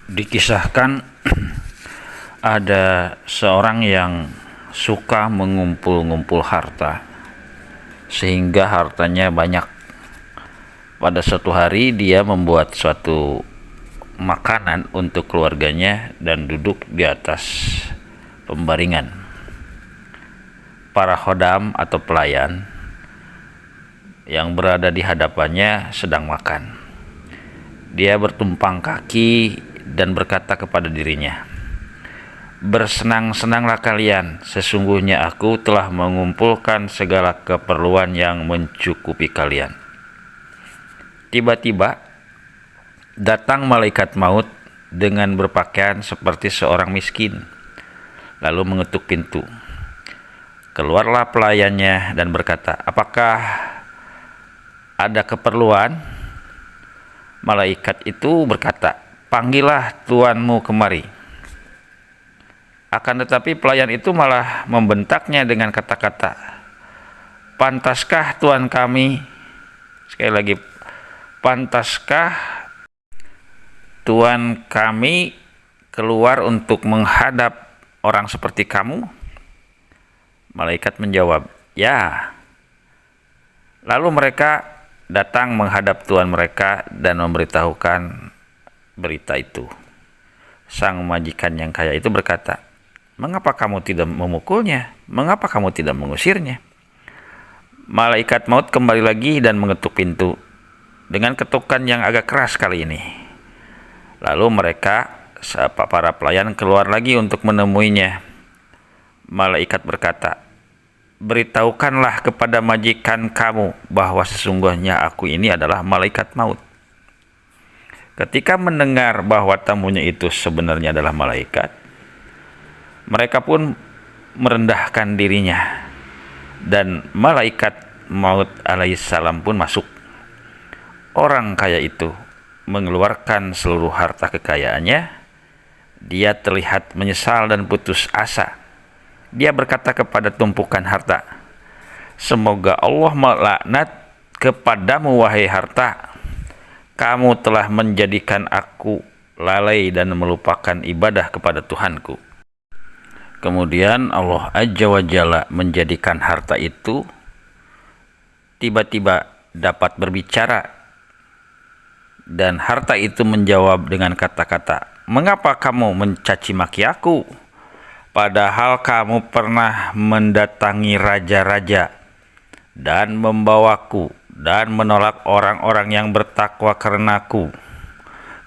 Dikisahkan ada seorang yang suka mengumpul-ngumpul harta sehingga hartanya banyak. Pada suatu hari dia membuat suatu makanan untuk keluarganya dan duduk di atas pembaringan. Para khodam atau pelayan yang berada di hadapannya sedang makan. Dia bertumpang kaki dan berkata kepada dirinya, "Bersenang-senanglah kalian, sesungguhnya aku telah mengumpulkan segala keperluan yang mencukupi kalian." Tiba-tiba datang malaikat maut dengan berpakaian seperti seorang miskin, lalu mengetuk pintu. Keluarlah pelayannya dan berkata, "Apakah ada keperluan?" Malaikat itu berkata, "Panggillah tuanmu kemari." Akan tetapi pelayan itu malah membentaknya dengan kata-kata, "Pantaskah tuan kami," sekali lagi, "pantaskah tuan kami keluar untuk menghadap orang seperti kamu?" Malaikat menjawab, "Ya." Lalu mereka datang menghadap tuan mereka dan memberitahukan berita itu. Sang majikan yang kaya itu berkata, "Mengapa kamu tidak memukulnya? Mengapa kamu tidak mengusirnya?" Malaikat maut kembali lagi dan mengetuk pintu dengan ketukan yang agak keras kali ini. Lalu mereka, para pelayan, keluar lagi untuk menemuinya. Malaikat berkata, "Beritahukanlah kepada majikan kamu bahwa sesungguhnya aku ini adalah malaikat maut." Ketika mendengar bahwa tamunya itu sebenarnya adalah malaikat, mereka pun merendahkan dirinya, dan malaikat maut alaihissalam pun masuk. Orang kaya itu mengeluarkan seluruh harta kekayaannya. Dia terlihat menyesal dan putus asa. Dia berkata kepada tumpukan harta, "Semoga Allah melaknat kepadamu, wahai harta. Kamu telah menjadikan aku lalai dan melupakan ibadah kepada Tuhanku." Kemudian Allah Azza wa Jalla menjadikan harta itu tiba-tiba dapat berbicara, dan harta itu menjawab dengan kata-kata, "Mengapa kamu mencaci maki aku? Padahal kamu pernah mendatangi raja-raja dan membawaku dan menolak orang-orang yang bertakwa karenaku.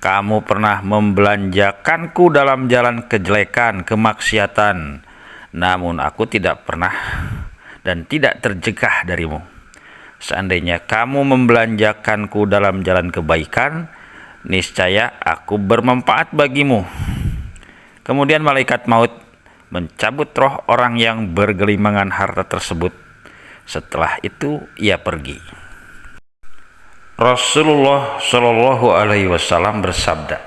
Kamu pernah membelanjakanku dalam jalan kejelekan, kemaksiatan, namun aku tidak pernah dan tidak tercegah darimu. Seandainya kamu membelanjakanku dalam jalan kebaikan, niscaya aku bermanfaat bagimu." Kemudian malaikat maut mencabut roh orang yang bergelimangan harta tersebut. Setelah itu ia pergi. Rasulullah Shallallahu Alaihi Wasallam bersabda,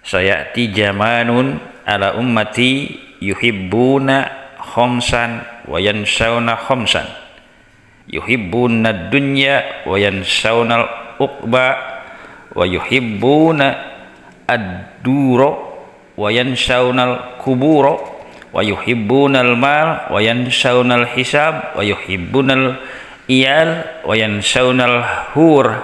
"Sayati zamanun ala ummati yuhibbuna khomsan wa yansawna khomsan, yuhibbuna dunya wa yansawna uqba, wa yuhibbuna ad-duro wa yansawna kuburo, wa yuhibbunal mal wa yansawnal hisab, wa yuhibbunal iyal wa yansawnal hur,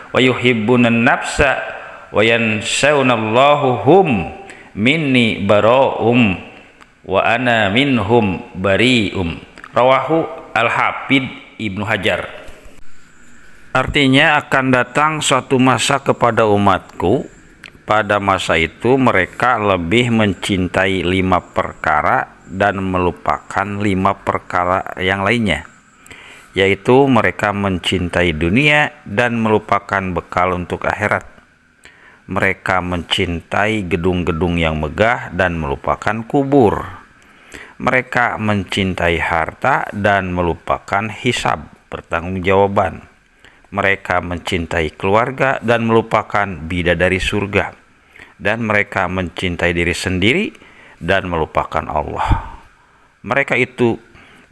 wa yuhibbunan nafsa wa yansawnallahu hum minni bara'um wa ana minhum bari'um." Rawahu Al-Hafidz Ibnu Hajar. Artinya, akan datang suatu masa kepada umatku. Pada masa itu mereka lebih mencintai 5 perkara dan melupakan 5 perkara yang lainnya, yaitu mereka mencintai dunia dan melupakan bekal untuk akhirat. Mereka mencintai gedung-gedung yang megah dan melupakan kubur. Mereka mencintai harta dan melupakan hisab, pertanggungjawaban. Mereka mencintai keluarga dan melupakan bidadari surga. Dan mereka mencintai diri sendiri dan melupakan Allah. Mereka itu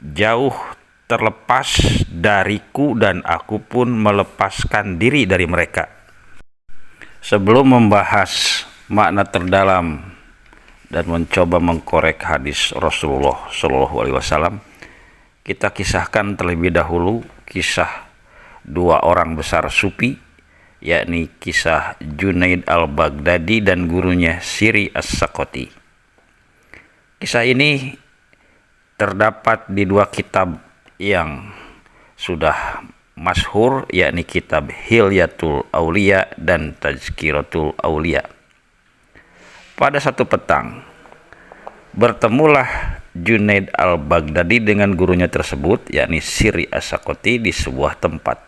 jauh terlepas dariku dan aku pun melepaskan diri dari mereka. Sebelum membahas makna terdalam dan mencoba mengkorek hadis Rasulullah Shallallahu Alaihi Wasallam, kita kisahkan terlebih dahulu kisah dua orang besar sufi, yakni kisah Junaid al-Baghdadi dan gurunya Siri as-Sakoti. Kisah ini terdapat di dua kitab yang sudah masyhur, yakni kitab Hilyatul Aulia dan Tazkiratul Aulia. Pada satu petang, bertemulah Junaid al-Baghdadi dengan gurunya tersebut, yakni Siri as-Sakoti, di sebuah tempat.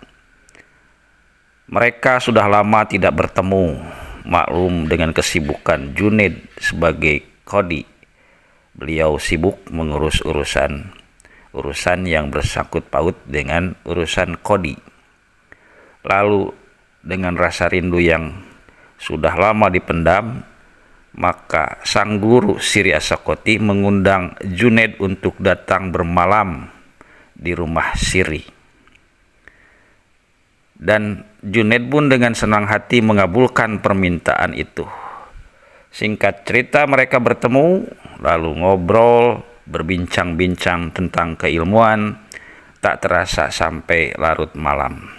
Mereka sudah lama tidak bertemu, maklum dengan kesibukan Junaid sebagai qadi. Beliau sibuk mengurus urusan yang bersangkut paut dengan urusan qadi. Lalu dengan rasa rindu yang sudah lama dipendam, maka sang guru Siri as-Sakoti mengundang Junaid untuk datang bermalam di rumah Siri. Dan Junaid pun dengan senang hati mengabulkan permintaan itu. Singkat cerita, mereka bertemu, lalu ngobrol, berbincang-bincang tentang keilmuan, tak terasa sampai larut malam.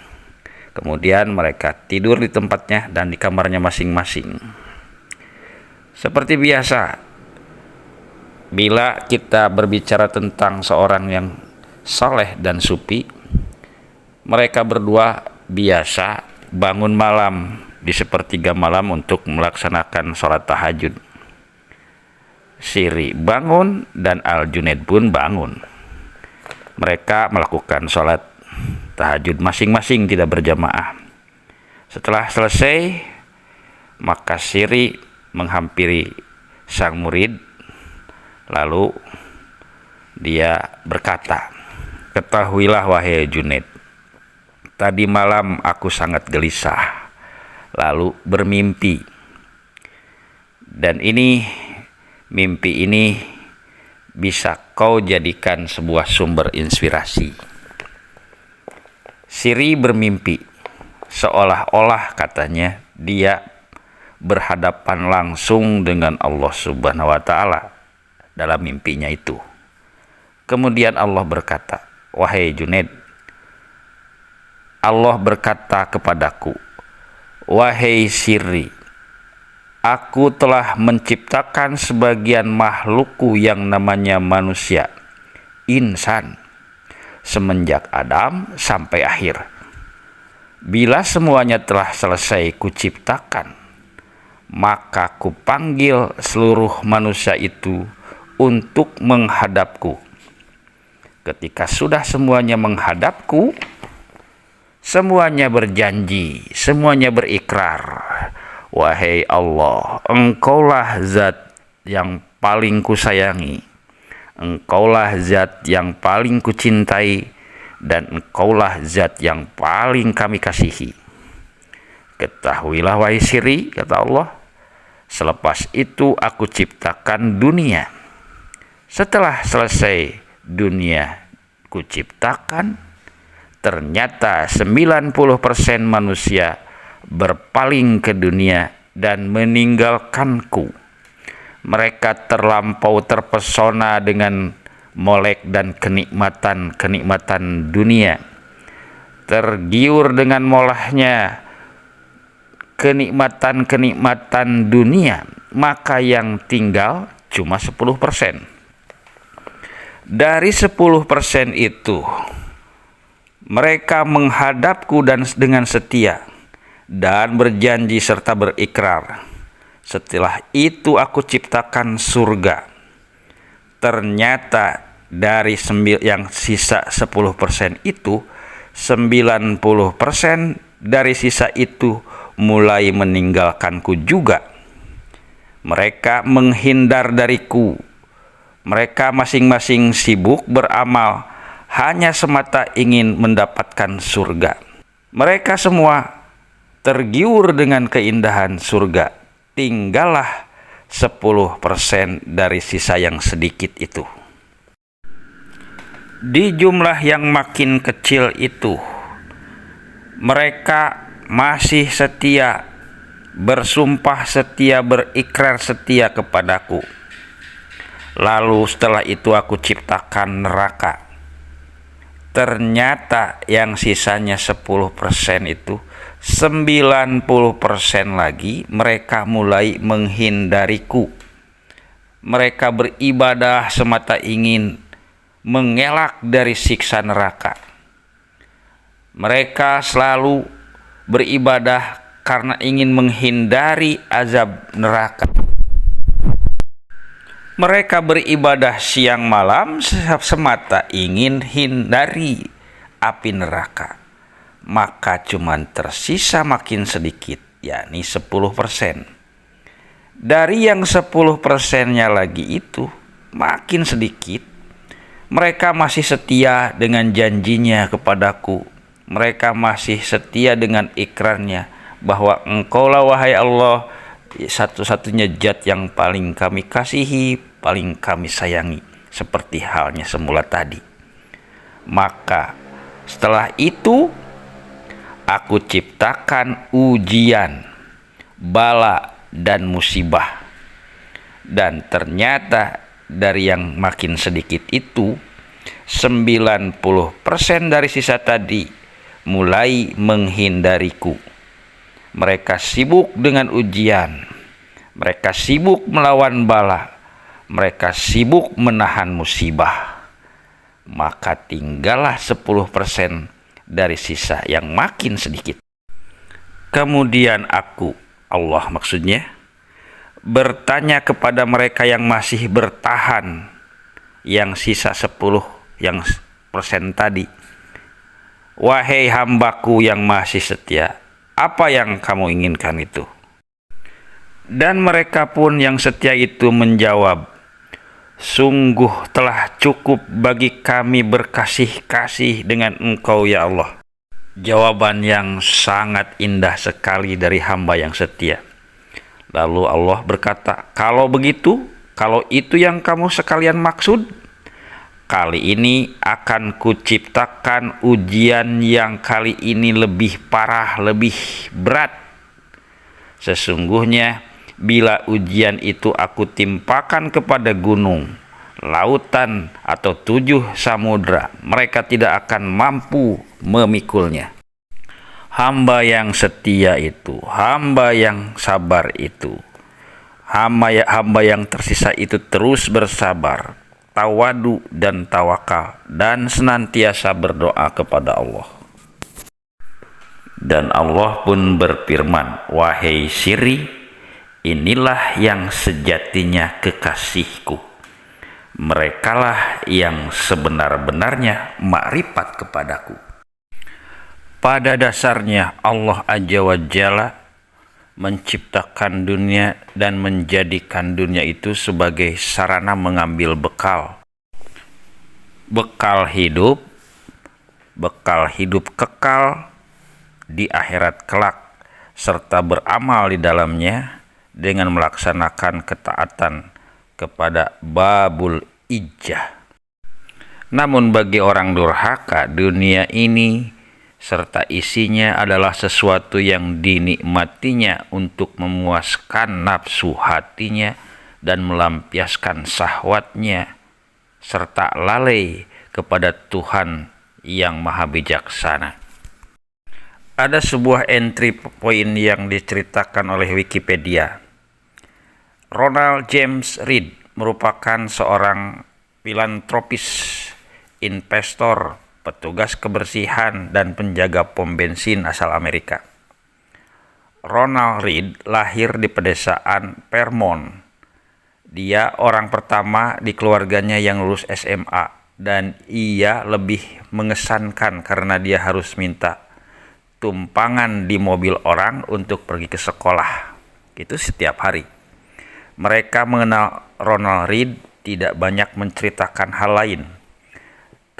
Kemudian mereka tidur di tempatnya dan di kamarnya masing-masing. Seperti biasa, bila kita berbicara tentang seorang yang saleh dan sufi, mereka berdua biasa bangun malam di sepertiga malam untuk melaksanakan sholat tahajud. Siri bangun dan Al-Junaid pun bangun. Mereka melakukan sholat tahajud masing-masing, tidak berjamaah. Setelah selesai, maka Siri menghampiri sang murid, lalu dia berkata, "Ketahuilah wahai Junaid, tadi malam aku sangat gelisah, lalu bermimpi. Dan mimpi ini bisa kau jadikan sebuah sumber inspirasi." Siri bermimpi, seolah-olah katanya dia berhadapan langsung dengan Allah Subhanahu wa Ta'ala dalam mimpinya itu. Kemudian Allah berkata, "Wahai Junaid, Allah berkata kepadaku, wahai Siri, aku telah menciptakan sebagian makhlukku yang namanya manusia, insan, semenjak Adam sampai akhir. Bila semuanya telah selesai kuciptakan, maka kupanggil seluruh manusia itu untuk menghadapku. Ketika sudah semuanya menghadapku, semuanya berjanji, semuanya berikrar, wahai Allah, Engkaulah zat yang paling kusayangi, Engkaulah zat yang paling kucintai, dan Engkaulah zat yang paling kami kasihi. Ketahuilah wahai Siri," kata Allah, "selepas itu aku ciptakan dunia. Setelah selesai dunia kuciptakan, ternyata 90% manusia berpaling ke dunia dan meninggalkanku. Mereka terlampau terpesona dengan molek dan kenikmatan dunia, tergiur dengan molahnya kenikmatan dunia, maka yang tinggal cuma 10%. Dari 10% itu, mereka menghadapku dan dengan setia dan berjanji serta berikrar. Setelah itu aku ciptakan surga. Ternyata dari yang sisa 10% itu, 90% dari sisa itu mulai meninggalkanku juga. Mereka menghindar dariku. Mereka masing-masing sibuk beramal hanya semata ingin mendapatkan surga. Mereka semua tergiur dengan keindahan surga. Tinggallah 10% dari sisa yang sedikit itu. Di jumlah yang makin kecil itu, mereka masih setia bersumpah setia, berikrar setia kepadaku. Lalu setelah itu aku ciptakan neraka. Ternyata yang sisanya 10% itu, 90% lagi mereka mulai menghindariku. Mereka beribadah semata ingin mengelak dari siksa neraka. Mereka selalu beribadah karena ingin menghindari azab neraka. Mereka beribadah siang malam semata ingin hindari api neraka. Maka cuman tersisa makin sedikit, yakni 10%. Dari yang 10%-nya lagi itu makin sedikit, mereka masih setia dengan janjinya kepadaku. Mereka masih setia dengan ikrarnya bahwa Engkaulah wahai Allah satu-satunya zat yang paling kami kasihi, paling kami sayangi, seperti halnya semula tadi. Maka setelah itu aku ciptakan ujian, bala dan musibah. Dan ternyata dari yang makin sedikit itu, 90% dari sisa tadi mulai menghindariku. Mereka sibuk dengan ujian, mereka sibuk melawan bala, mereka sibuk menahan musibah. Maka tinggallah 10% dari sisa yang makin sedikit. Kemudian aku, Allah maksudnya, bertanya kepada mereka yang masih bertahan, yang sisa 10% tadi. Wahai hambaku yang masih setia, apa yang kamu inginkan itu? Dan mereka pun yang setia itu menjawab, sungguh telah cukup bagi kami berkasih-kasih dengan Engkau ya Allah. Jawaban yang sangat indah sekali dari hamba yang setia. Lalu Allah berkata, kalau begitu, kalau itu yang kamu sekalian maksud, kali ini akan kuciptakan ujian yang kali ini lebih parah, lebih berat. Sesungguhnya bila ujian itu aku timpakan kepada gunung, lautan, atau 7 samudra, mereka tidak akan mampu memikulnya. Hamba yang setia itu, hamba yang sabar itu, hamba yang tersisa itu terus bersabar, tawadu dan tawakal, dan senantiasa berdoa kepada Allah. Dan Allah pun berfirman, wahai Siri, inilah yang sejatinya kekasihku. Merekalah yang sebenar-benarnya makrifat kepadaku. Pada dasarnya Allah Azza wa Jalla menciptakan dunia dan menjadikan dunia itu sebagai sarana mengambil bekal. Bekal hidup kekal di akhirat kelak, serta beramal di dalamnya dengan melaksanakan ketaatan kepada babul ijjah. Namun bagi orang durhaka, dunia ini serta isinya adalah sesuatu yang dinikmatinya untuk memuaskan nafsu hatinya dan melampiaskan syahwatnya, serta lalai kepada Tuhan yang maha bijaksana. Ada sebuah entry point yang diceritakan oleh Wikipedia. Ronald James Reed merupakan seorang filantropis, investor, petugas kebersihan, dan penjaga pom bensin asal Amerika. Ronald Reed lahir di pedesaan Vermont. Dia orang pertama di keluarganya yang lulus SMA, dan ia lebih mengesankan karena dia harus minta tumpangan di mobil orang untuk pergi ke sekolah. Itu setiap hari. Mereka mengenal Ronald Reed tidak banyak menceritakan hal lain.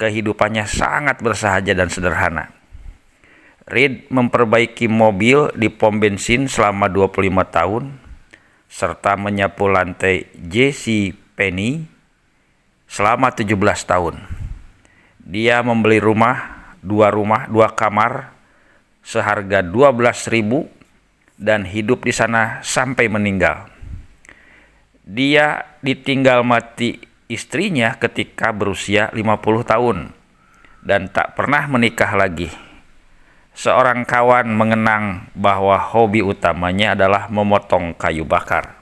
Kehidupannya sangat bersahaja dan sederhana. Reed memperbaiki mobil di pom bensin selama 25 tahun, serta menyapu lantai J.C. Penney selama 17 tahun. Dia membeli dua rumah, 2 kamar, seharga 12.000 dan hidup di sana sampai meninggal. Dia ditinggal mati istrinya ketika berusia 50 tahun dan tak pernah menikah lagi. Seorang kawan mengenang bahwa hobi utamanya adalah memotong kayu bakar.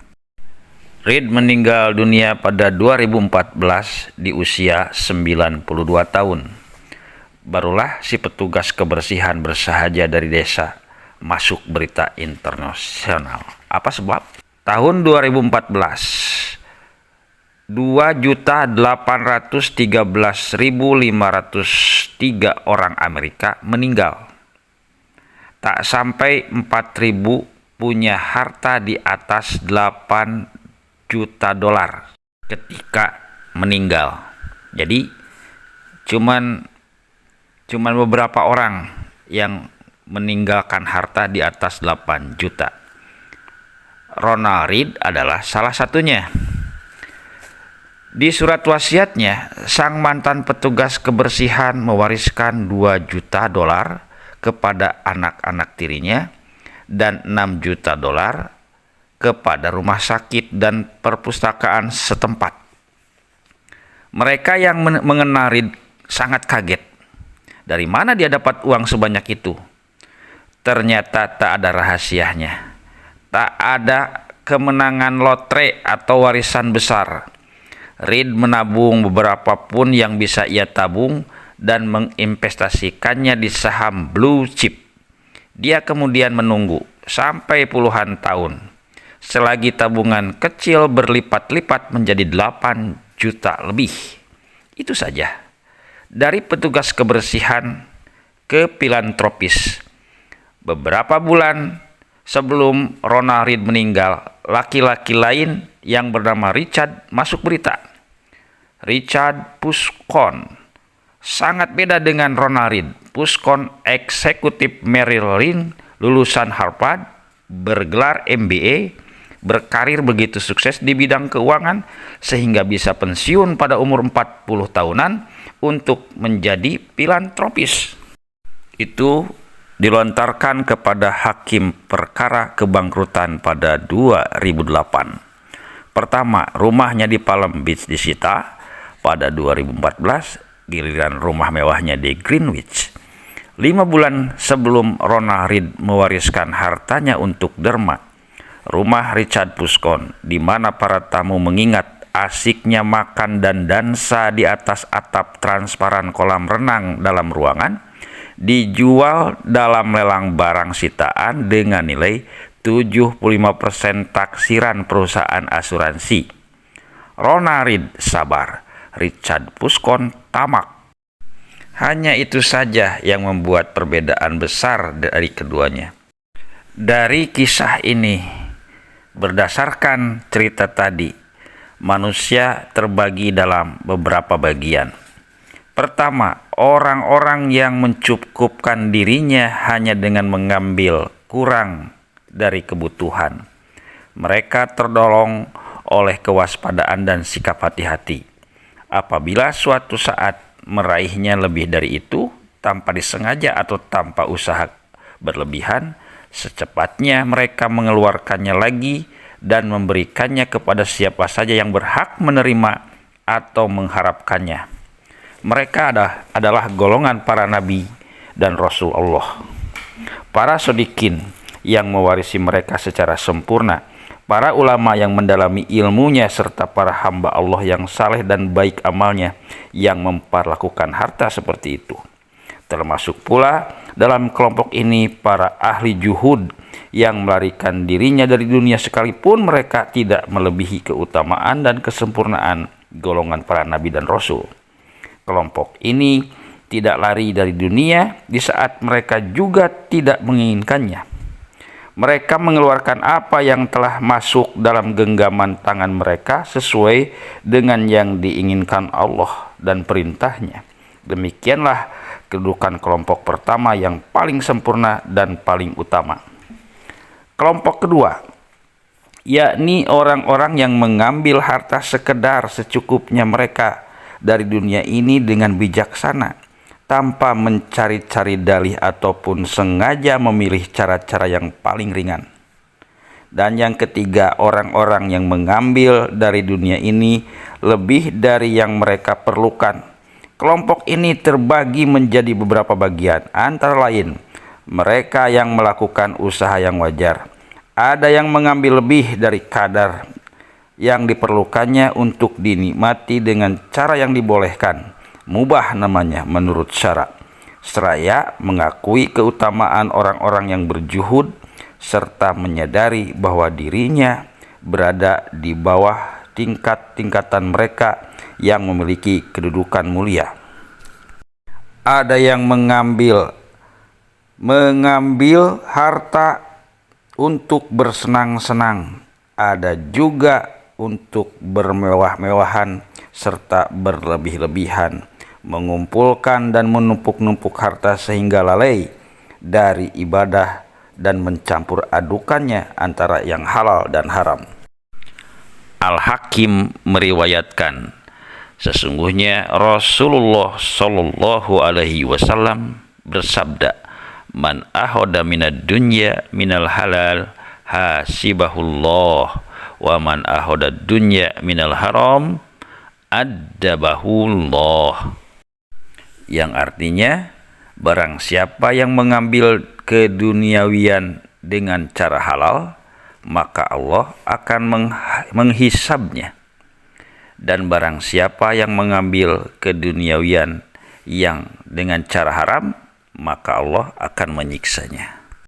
Reed meninggal dunia pada 2014 di usia 92 tahun. Barulah si petugas kebersihan bersahaja dari desa masuk berita internasional. Apa sebab? Tahun 2014, 2.813.503 orang Amerika meninggal. Tak sampai 4.000 punya harta di atas 8 juta dolar ketika meninggal. Jadi cuman beberapa orang yang meninggalkan harta di atas 8 juta. Ronald Reed adalah salah satunya. Di surat wasiatnya, sang mantan petugas kebersihan mewariskan 2 juta dolar kepada anak-anak tirinya dan 6 juta dolar kepada rumah sakit dan perpustakaan setempat. Mereka yang mengenal Reed sangat kaget. Dari mana dia dapat uang sebanyak itu? Ternyata tak ada rahasianya. Tak ada kemenangan lotre atau warisan besar. Reed menabung beberapa pun yang bisa ia tabung dan menginvestasikannya di saham blue chip. Dia kemudian menunggu sampai puluhan tahun. Selagi tabungan kecil berlipat-lipat menjadi 8 juta lebih. Itu saja. Dari petugas kebersihan ke filantropis. Beberapa bulan sebelum Ronald Reed meninggal, laki-laki lain yang bernama Richard masuk berita. Richard Puscon sangat beda dengan Ronald Reed. Puscon eksekutif Merrill Lynch, lulusan Harvard, bergelar MBA, berkarir begitu sukses di bidang keuangan sehingga bisa pensiun pada umur 40 tahunan untuk menjadi filantropis. Itu dilontarkan kepada hakim perkara kebangkrutan pada 2008. Pertama, rumahnya di Palm Beach disita. Pada 2014, giliran rumah mewahnya di Greenwich. 5 bulan sebelum Ronald Reed mewariskan hartanya untuk derma, rumah Richard Puscon, di mana para tamu mengingat asiknya makan dan dansa di atas atap transparan kolam renang dalam ruangan, dijual dalam lelang barang sitaan dengan nilai 75% taksiran perusahaan asuransi. Ronald Reed sabar, Richard Puscon tamak. Hanya itu saja yang membuat perbedaan besar dari keduanya. Dari kisah ini, berdasarkan cerita tadi, manusia terbagi dalam beberapa bagian. Pertama, orang-orang yang mencukupkan dirinya hanya dengan mengambil kurang dari kebutuhan. Mereka terdorong oleh kewaspadaan dan sikap hati-hati. Apabila suatu saat meraihnya lebih dari itu, tanpa disengaja atau tanpa usaha berlebihan, secepatnya mereka mengeluarkannya lagi dan memberikannya kepada siapa saja yang berhak menerima atau mengharapkannya. Mereka adalah golongan para nabi dan rasul Allah, para shodiqin yang mewarisi mereka secara sempurna, para ulama yang mendalami ilmunya, serta para hamba Allah yang saleh dan baik amalnya yang memperlakukan harta seperti itu. Termasuk pula dalam kelompok ini para ahli juhud yang melarikan dirinya dari dunia sekalipun mereka tidak melebihi keutamaan dan kesempurnaan golongan para nabi dan rasul. Kelompok ini tidak lari dari dunia di saat mereka juga tidak menginginkannya. Mereka mengeluarkan apa yang telah masuk dalam genggaman tangan mereka sesuai dengan yang diinginkan Allah dan perintahnya. Demikianlah kedudukan kelompok pertama yang paling sempurna dan paling utama. Kelompok kedua, yakni orang-orang yang mengambil harta sekedar secukupnya mereka dari dunia ini dengan bijaksana, tanpa mencari-cari dalih ataupun sengaja memilih cara-cara yang paling ringan. Dan yang ketiga, orang-orang yang mengambil dari dunia ini lebih dari yang mereka perlukan. Kelompok ini terbagi menjadi beberapa bagian, antara lain mereka yang melakukan usaha yang wajar. Ada yang mengambil lebih dari kadar yang diperlukannya untuk dinikmati dengan cara yang dibolehkan, mubah namanya menurut syarak, seraya mengakui keutamaan orang-orang yang berjuhud serta menyadari bahwa dirinya berada di bawah tingkat-tingkatan mereka yang memiliki kedudukan mulia. Ada yang mengambil harta untuk bersenang-senang, ada juga untuk bermewah-mewahan serta berlebih-lebihan, mengumpulkan dan menumpuk-numpuk harta sehingga lalai dari ibadah dan mencampur adukannya antara yang halal dan haram. Al-Hakim meriwayatkan, sesungguhnya Rasulullah Shallallahu Alaihi Wasallam bersabda, "Man ahoda minad dunya minal halal hasibahullah, wa man ahoda dunya minal haram addabahullah." Yang artinya, barang siapa yang mengambil keduniawian dengan cara halal, maka Allah akan menghisabnya. Dan barang siapa yang mengambil keduniawian yang dengan cara haram, maka Allah akan menyiksanya.